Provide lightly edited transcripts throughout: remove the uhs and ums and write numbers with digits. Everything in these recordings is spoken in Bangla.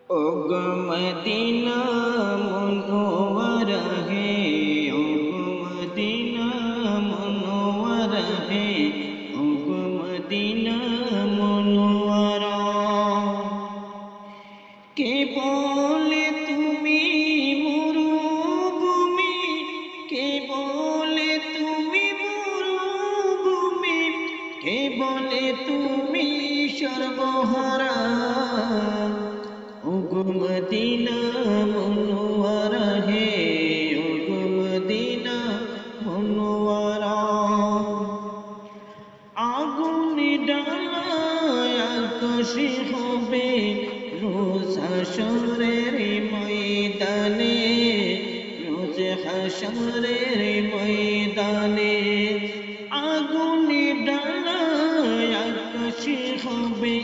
ओ गो मदीना मुनव्वरा है, ओ गो मदीना मुनव्वरा है, ओ गो मदीना मुनव्वरा। के बोले তুমি মরুভূমি, কে বলে তুমি মরুভূমি, কে বলে তুমি সর্বহারা। ओ गो मदीना मुनव्वरा है, ओ गो मदीना मुनव्वरा। আগুন ডালায় আকাশে হবে রোজ হাসরের ময়দানে, রোজ হাসরের ময়দানে। আগুন ডালায় আকাশে হবে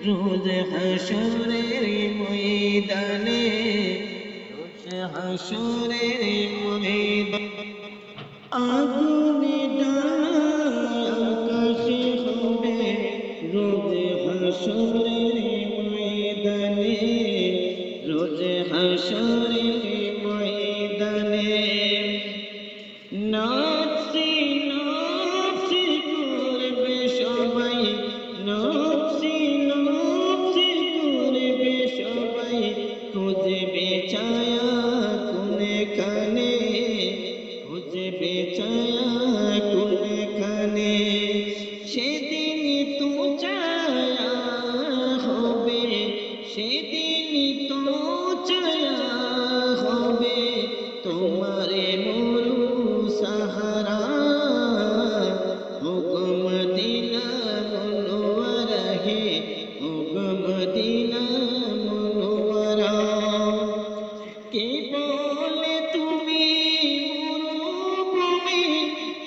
রোজ হাসরের ময়দানে, রোজ হাসরের ময়দানে। আগুন ডালায় আকাশে হবে রোজ হাসরের ময়দানে, রোজ হাসরের ময়দানে। নফসি নফসি করবে সবাই, নফসি নফসি করবে সবাই, খুঁজবে ছায়া কোনখানে, খুঁজবে ছায়া কোনখানে। সেদিন তো ছায়া হবে, সেদিন তো ছায়া হবে তোমারে মরু সাহারা। ও গো মদিনা মুনওয়ারা হে, ও গো মদিনা মুনওয়ারা। কে বলে তুমি মরুভূমি,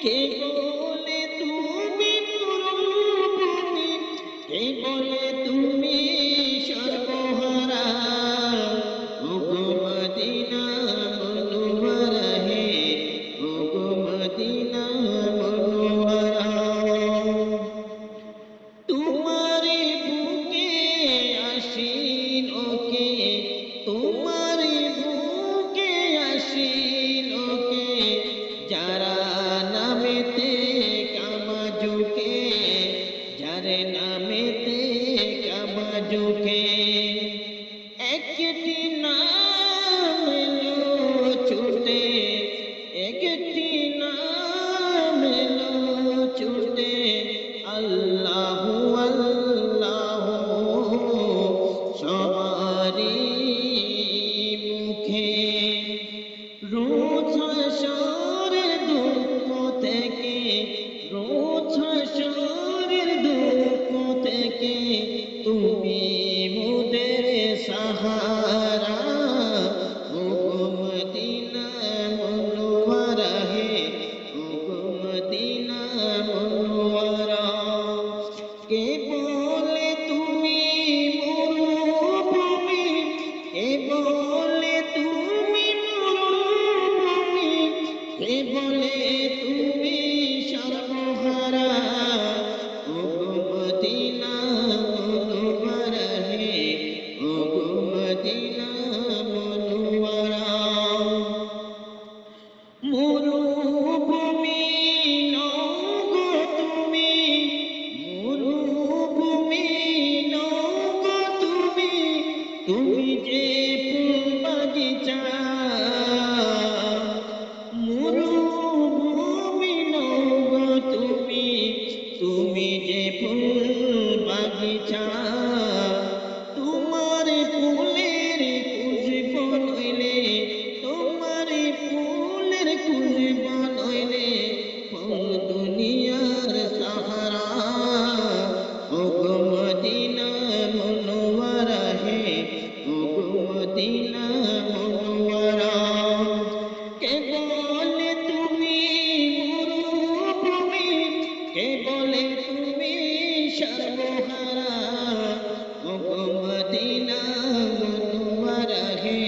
কে বলে তুমি মরুভূমি, কে বলে তুমি সর্বহারা। ও গো মদিনা মুনওয়ারা হে, ও গো মদিনা মুনওয়ারা। তোমারে বুকে আসিন ওকে, তোমারে বুকে আসিন ওকে, যারা নামেতে কামাজুকে, যারে নামেতে কামাজুকে। একটি নাম এলো ছুটে, একটি নাম এলো ছুটে, আল্লাহু আল্লাহু সবারই মুখে। রোজ হাসরের দুঃখ থেকে, রোজ হাসরের দুঃখ থেকে তুমি মোদের সাহারা। ও গো মদিনা মুনওয়ারা হে, ও গো মদিনা মুনওয়ারা। কে বলে তুমি মরুভূমি, কে বলে তুমি মরুভূমি, কে বলে তুমি সর্বহারা। ও গো মদিনা মুনওয়ারা হে, ও গো মদিনা মুনওয়ারা। মরুভূমি নও গো তুমি, মরুভূমি নও গো তুমি, তুমি যে ফুল বাগিচা। মরুভূমি নও গো তুমি, তুমি যে ফুল বাগিচা। তোমার ফুলের খুশব নইলে, তোমার ফুলের খুশব নইলে ফুল দুনিয়ার সাহারা। ও গো মদিনা মুনওয়ারা হে, ও গো মদিনা মুনওয়ারা। কে বলে তুমি মরুভূমি, কে বলে তুমি সর্বহারা। ও গো মদিনা মুনওয়ারা হে,